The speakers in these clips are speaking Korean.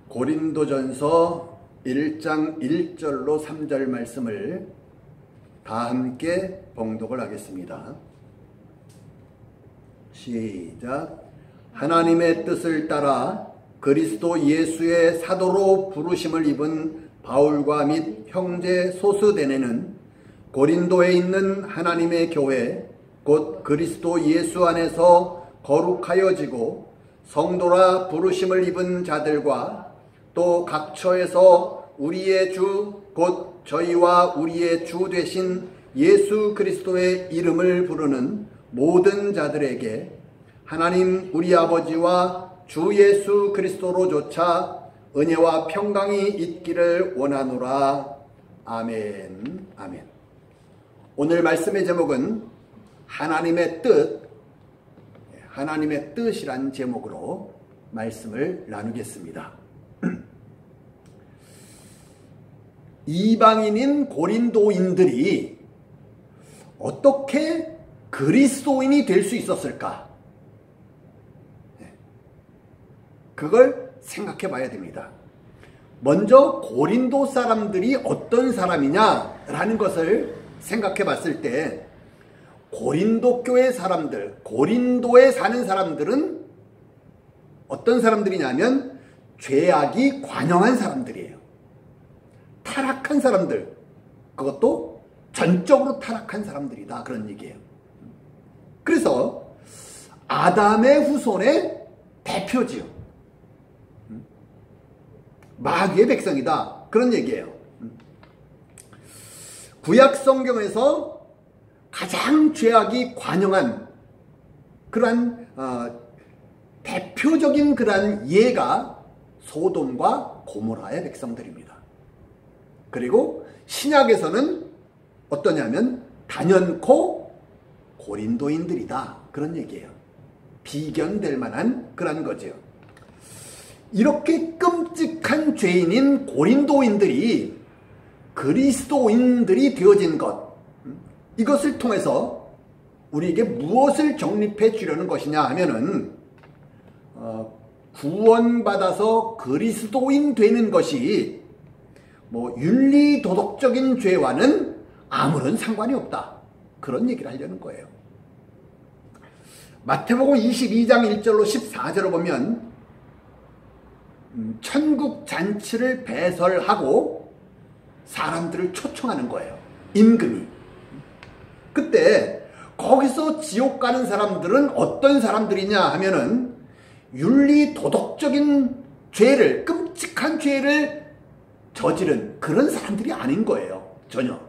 고린도전서 1장 1절로 3절 말씀을 다 함께 봉독을 하겠습니다. 시작. 하나님의 뜻을 따라 그리스도 예수의 사도로 부르심을 입은 바울과 및 형제 소스데네는 고린도에 있는 하나님의 교회 곧 그리스도 예수 안에서 거룩하여지고 성도라 부르심을 입은 자들과 또 각처에서 우리의 주 곧 저희와 우리의 주 되신 예수 그리스도의 이름을 부르는 모든 자들에게 하나님 우리 아버지와 주 예수 그리스도로조차 은혜와 평강이 있기를 원하노라. 아멘. 아멘. 오늘 말씀의 제목은 하나님의 뜻, 하나님의 뜻이란 제목으로 말씀을 나누겠습니다. 이방인인 고린도인들이 어떻게 그리스도인이 될 수 있었을까? 그걸 생각해 봐야 됩니다. 먼저 고린도 사람들이 어떤 사람이냐라는 것을 생각해 봤을 때 고린도 교회 사람들, 고린도에 사는 사람들은 어떤 사람들이냐면 죄악이 관영한 사람들이에요. 타락한 사람들, 그것도 전적으로 타락한 사람들이다, 그런 얘기예요. 그래서 아담의 후손의 대표지요. 마귀의 백성이다, 그런 얘기예요. 구약 성경에서 가장 죄악이 관영한 그러한 대표적인 그러한 예가 소돔과 고모라의 백성들입니다. 그리고 신약에서는 어떠냐면 단연코 고린도인들이다, 그런 얘기예요. 비견될 만한 그런 거죠. 이렇게 끔찍한 죄인인 고린도인들이 그리스도인들이 되어진 것, 이것을 통해서 우리에게 무엇을 정립해 주려는 것이냐 하면은 구원받아서 그리스도인 되는 것이 윤리 도덕적인 죄와는 아무런 상관이 없다, 그런 얘기를 하려는 거예요. 마태복음 22장 1절로 14절을 보면 천국 잔치를 배설하고 사람들을 초청하는 거예요. 임금이. 그때 거기서 지옥 가는 사람들은 어떤 사람들이냐 하면은 윤리 도덕적인 죄를, 끔찍한 죄를 저지른 그런 사람들이 아닌 거예요. 전혀.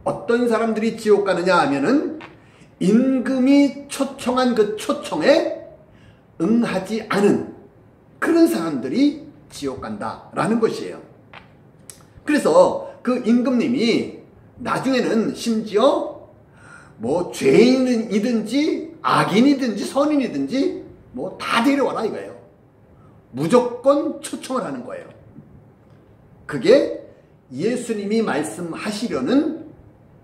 어떤 사람들이 지옥 가느냐 하면은 임금이 초청한 그 초청에 응하지 않은 그런 사람들이 지옥 간다라는 것이에요. 그래서 그 임금님이 나중에는 심지어 죄인이든지 악인이든지 선인이든지 다 데려와라 이거예요. 무조건 초청을 하는 거예요. 그게 예수님이 말씀하시려는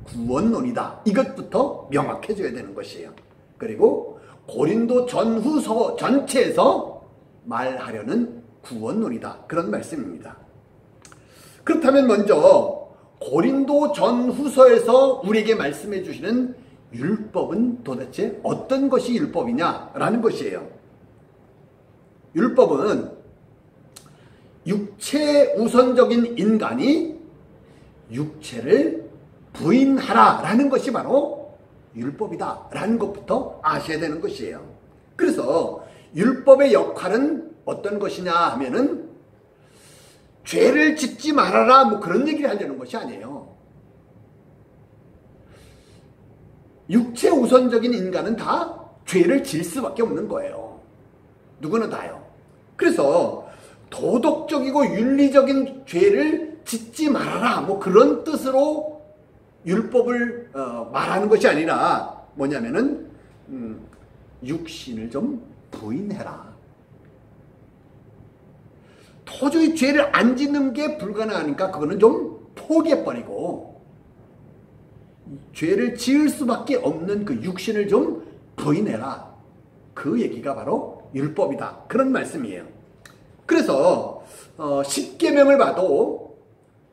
구원론이다, 이것부터 명확해져야 되는 것이에요. 그리고 고린도 전후서 전체에서 말하려는 구원론이다, 그런 말씀입니다. 그렇다면 먼저 고린도 전후서에서 우리에게 말씀해 주시는 율법은 도대체 어떤 것이 율법이냐라는 것이에요. 율법은 육체 우선적인 인간이 육체를 부인하라라는 것이 바로 율법이다라는 것부터 아셔야 되는 것이에요. 그래서 율법의 역할은 어떤 것이냐 하면은 죄를 짓지 말아라, 그런 얘기를 하려는 것이 아니에요. 육체 우선적인 인간은 다 죄를 질 수밖에 없는 거예요. 누구나 다요. 그래서 도덕적이고 윤리적인 죄를 짓지 말아라, 그런 뜻으로 율법을 말하는 것이 아니라 뭐냐면은 육신을 좀 부인해라. 도저히 죄를 안 짓는 게 불가능하니까 그거는 좀 포기해버리고 죄를 지을 수밖에 없는 그 육신을 좀 부인해라. 그 얘기가 바로 율법이다, 그런 말씀이에요. 그래서 10계명을 봐도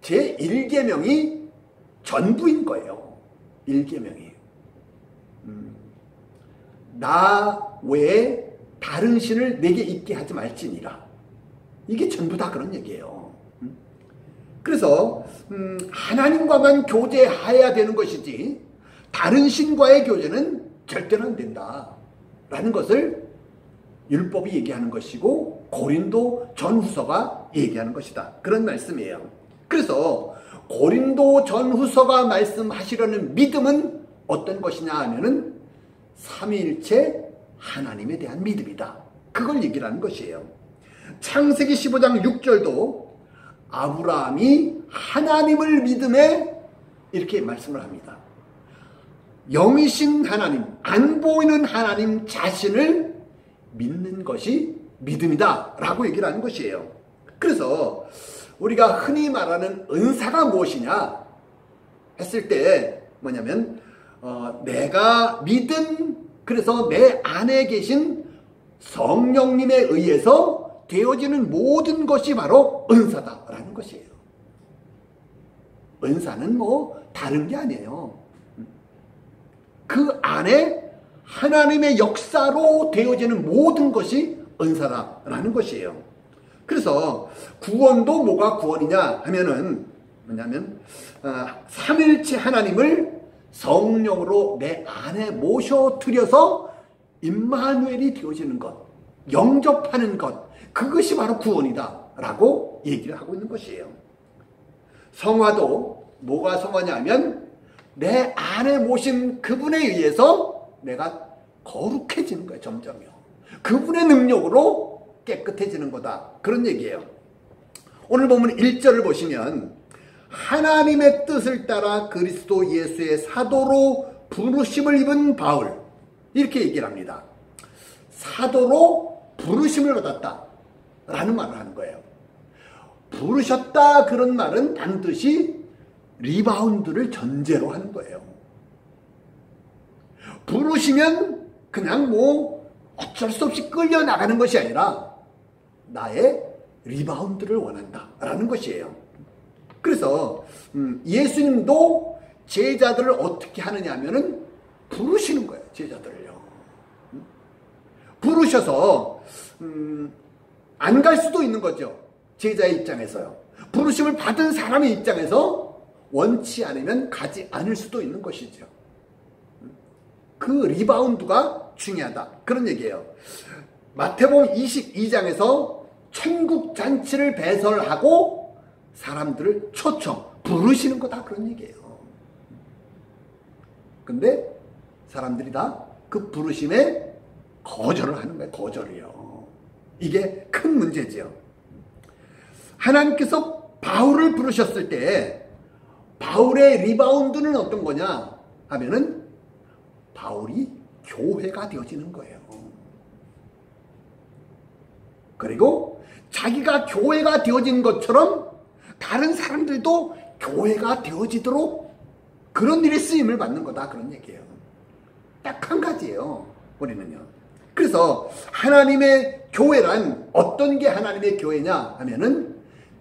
제 1계명이 전부인 거예요. 1계명이. 나 외에 다른 신을 내게 있게 하지 말지니라. 이게 전부 다 그런 얘기예요. 그래서 하나님과만 교제해야 되는 것이지 다른 신과의 교제는 절대로 안 된다 라는 것을 율법이 얘기하는 것이고 고린도 전후서가 얘기하는 것이다. 그런 말씀이에요. 그래서 고린도 전후서가 말씀하시려는 믿음은 어떤 것이냐 하면은 삼위일체 하나님에 대한 믿음이다. 그걸 얘기를 하는 것이에요. 창세기 15장 6절도 아브라함이 하나님을 믿음에 이렇게 말씀을 합니다. 영이신 하나님, 안 보이는 하나님 자신을 믿는 것이 믿음이다 라고 얘기를 하는 것이에요. 그래서 우리가 흔히 말하는 은사가 무엇이냐 했을 때 뭐냐면 내가 믿은, 그래서 내 안에 계신 성령님에 의해서 되어지는 모든 것이 바로 은사다라는 것이에요. 은사는 뭐 다른 게 아니에요. 그 안에 하나님의 역사로 되어지는 모든 것이 은사다라는 것이에요. 그래서 구원도 뭐가 구원이냐 하면은 뭐냐면 삼일체 하나님을 성령으로 내 안에 모셔들여서 임마누엘이 되어지는 것, 영접하는 것, 그것이 바로 구원이다 라고 얘기를 하고 있는 것이에요. 성화도 뭐가 성화냐면 내 안에 모신 그분에 의해서 내가 거룩해지는 거예요. 점점요. 그분의 능력으로 깨끗해지는 거다. 그런 얘기예요. 오늘 보면 1절을 보시면 하나님의 뜻을 따라 그리스도 예수의 사도로 부르심을 입은 바울, 이렇게 얘기를 합니다. 사도로 부르심을 받았다 라는 말을 하는 거예요. 부르셨다 그런 말은 반드시 리바운드를 전제로 하는 거예요. 부르시면 그냥 뭐 어쩔 수 없이 끌려나가는 것이 아니라 나의 리바운드를 원한다 라는 것이에요. 그래서 예수님도 제자들을 어떻게 하느냐 하면은 부르시는 거예요. 제자들을요. 부르셔서 안 갈 수도 있는 거죠. 제자의 입장에서요. 부르심을 받은 사람의 입장에서 원치 않으면 가지 않을 수도 있는 것이죠. 그 리바운드가 중요하다. 그런 얘기예요. 마태복음 22장에서 천국 잔치를 배설하고 사람들을 초청, 부르시는 거다. 그런 얘기예요. 근데 사람들이 다 그 부르심에 거절을 하는 거예요. 거절이요. 이게 큰 문제지요. 하나님께서 바울을 부르셨을 때 바울의 리바운드는 어떤 거냐 하면은 바울이 교회가 되어지는 거예요. 그리고 자기가 교회가 되어진 것처럼 다른 사람들도 교회가 되어지도록 그런 일에 쓰임을 받는 거다. 그런 얘기예요. 딱 한 가지예요. 우리는요. 그래서 하나님의 교회란 어떤 게 하나님의 교회냐 하면은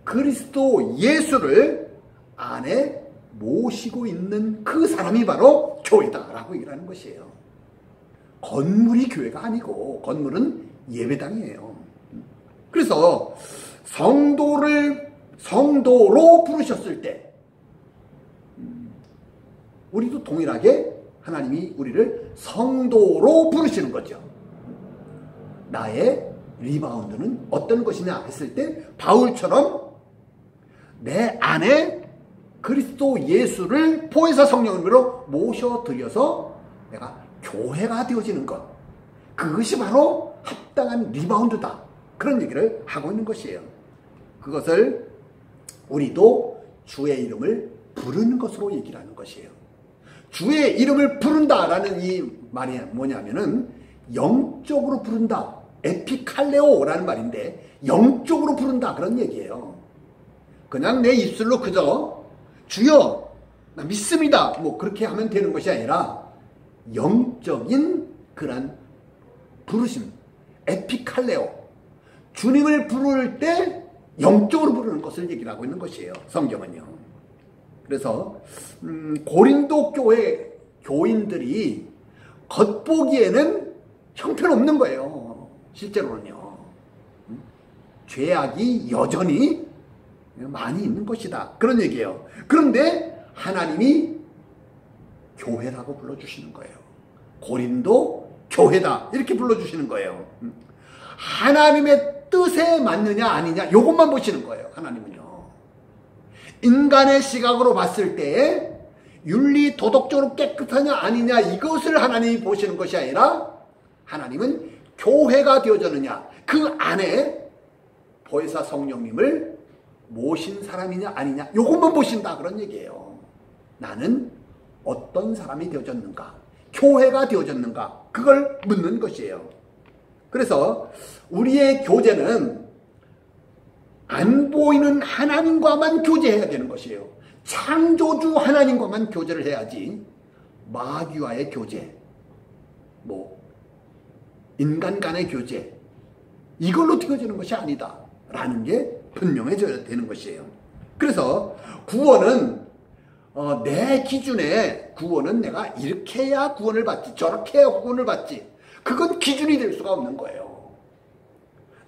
그리스도 예수를 안에 모시고 있는 그 사람이 바로 교회다라고 얘기하는 것이에요. 건물이 교회가 아니고 건물은 예배당이에요. 그래서 성도로 부르셨을 때 우리도 동일하게 하나님이 우리를 성도로 부르시는 거죠. 나의 리바운드는 어떤 것이냐 했을 때 바울처럼 내 안에 그리스도 예수를 보혜사 성령으로 모셔들여서 내가 교회가 되어지는 것, 그것이 바로 합당한 리바운드다. 그런 얘기를 하고 있는 것이에요. 그것을 우리도 주의 이름을 부르는 것으로 얘기를 하는 것이에요. 주의 이름을 부른다라는 이 말이 뭐냐면은 영적으로 부른다. 에피칼레오라는 말인데 영적으로 부른다 그런 얘기예요. 그냥 내 입술로 그저 주여 나 믿습니다 뭐 그렇게 하면 되는 것이 아니라 영적인 그런 부르심, 에피칼레오, 주님을 부를 때 영적으로 부르는 것을 얘기를 하고 있는 것이에요. 성경은요. 그래서 고린도 교회 교인들이 겉보기에는 형편없는 거예요. 실제로는요. 죄악이 여전히 많이 있는 것이다. 그런 얘기예요. 그런데 하나님이 교회라고 불러주시는 거예요. 고린도 교회다. 이렇게 불러주시는 거예요. 하나님의 뜻에 맞느냐 아니냐 이것만 보시는 거예요. 하나님은요. 인간의 시각으로 봤을 때 윤리 도덕적으로 깨끗하냐 아니냐 이것을 하나님이 보시는 것이 아니라 하나님은 교회가 되어졌느냐 그 안에 보혜사 성령님을 모신 사람이냐 아니냐 이것만 보신다 그런 얘기예요. 나는 어떤 사람이 되어졌는가, 교회가 되어졌는가 그걸 묻는 것이에요. 그래서 우리의 교제는 안 보이는 하나님과만 교제해야 되는 것이에요. 창조주 하나님과만 교제를 해야지 마귀와의 교제, 인간 간의 교제 이걸로 되어지는 것이 아니다 라는 게 분명해져야 되는 것이에요. 그래서 구원은 내 기준에 구원은 내가 이렇게 해야 구원을 받지 저렇게 해야 구원을 받지 그건 기준이 될 수가 없는 거예요.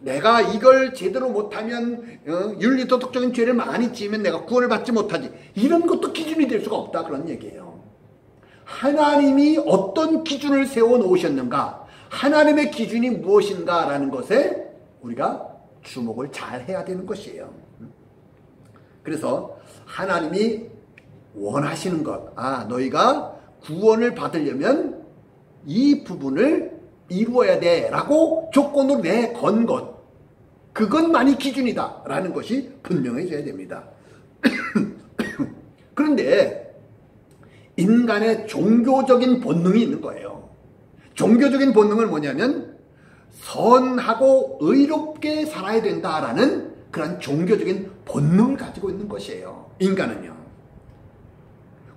내가 이걸 제대로 못하면 윤리도덕적인 죄를 많이 지으면 내가 구원을 받지 못하지 이런 것도 기준이 될 수가 없다 그런 얘기예요. 하나님이 어떤 기준을 세워놓으셨는가 하나님의 기준이 무엇인가 라는 것에 우리가 주목을 잘 해야 되는 것이에요. 그래서 하나님이 원하시는 것 너희가 구원을 받으려면 이 부분을 이루어야 돼 라고 조건으로 내건 것 그것만이 기준이다 라는 것이 분명해져야 됩니다. 그런데 인간의 종교적인 본능이 있는 거예요. 종교적인 본능은 뭐냐면 선하고 의롭게 살아야 된다라는 그런 종교적인 본능을 가지고 있는 것이에요. 인간은요.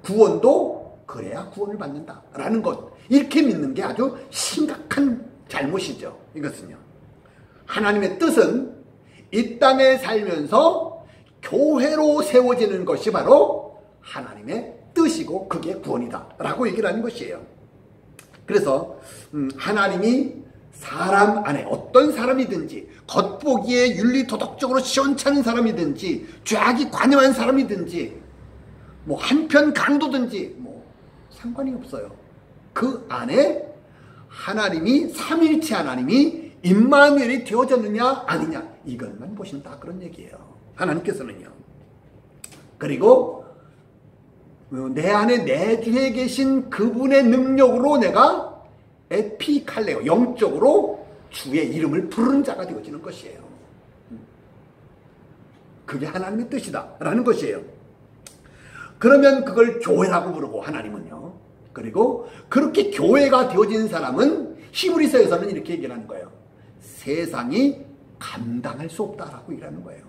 구원도 그래야 구원을 받는다라는 것 이렇게 믿는 게 아주 심각한 잘못이죠. 이것은요. 하나님의 뜻은 이 땅에 살면서 교회로 세워지는 것이 바로 하나님의 뜻이고 그게 구원이다 라고 얘기를 하는 것이에요. 그래서 하나님이 사람 안에 어떤 사람이든지 겉보기에 윤리도덕적으로 시원찮은 사람이든지 죄악이 관여한 사람이든지 한편 강도든지 상관이 없어요. 그 안에 하나님이 삼일체 하나님이 임마누엘이 되어졌느냐 아니냐 이것만 보신다 그런 얘기예요. 하나님께서는요. 그리고 내 안에 내주에 계신 그분의 능력으로 내가 에피칼레오 영적으로 주의 이름을 부르는 자가 되어지는 것이에요. 그게 하나님의 뜻이다 라는 것이에요. 그러면 그걸 교회라고 부르고 하나님은요. 그리고 그렇게 교회가 되어진 사람은 히브리서에서는 이렇게 얘기를 하는 거예요. 세상이 감당할 수 없다라고 얘기하는 거예요.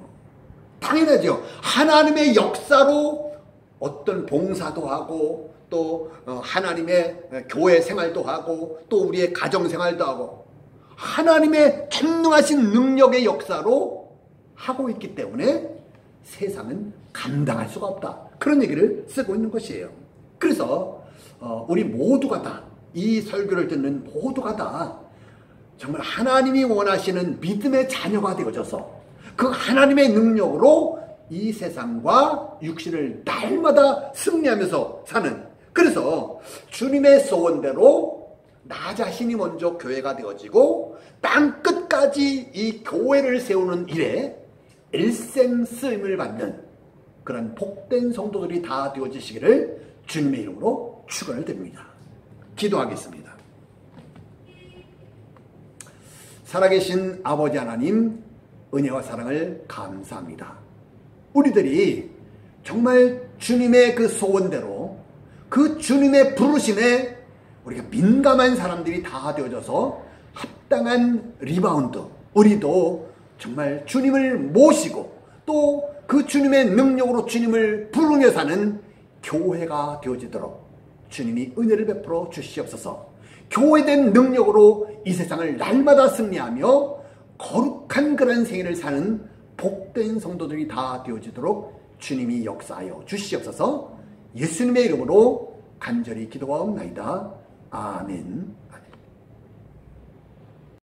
당연하죠. 하나님의 역사로 어떤 봉사도 하고 또 하나님의 교회 생활도 하고 또 우리의 가정 생활도 하고 하나님의 전능하신 능력의 역사로 하고 있기 때문에 세상은 감당할 수가 없다. 그런 얘기를 쓰고 있는 것이에요. 그래서 우리 모두가 다 이 설교를 듣는 모두가 다 정말 하나님이 원하시는 믿음의 자녀가 되어져서 그 하나님의 능력으로 이 세상과 육신을 날마다 승리하면서 사는 그래서 주님의 소원대로 나 자신이 먼저 교회가 되어지고 땅 끝까지 이 교회를 세우는 일에 일생 쓰임을 받는 그런 복된 성도들이 다 되어지시기를 주님의 이름으로 축원을 드립니다. 기도하겠습니다. 살아계신 아버지 하나님 은혜와 사랑을 감사합니다. 우리들이 정말 주님의 그 소원대로 그 주님의 부르심에 우리가 민감한 사람들이 다 되어져서 합당한 리바운드 우리도 정말 주님을 모시고 또 그 주님의 능력으로 주님을 부르며 사는 교회가 되어지도록 주님이 은혜를 베풀어 주시옵소서. 교회된 능력으로 이 세상을 날마다 승리하며 거룩한 그런 생애를 사는 복된 성도들이 다 되어지도록 주님이 역사하여 주시옵소서. 예수님의 이름으로 간절히 기도하옵나이다. 아멘.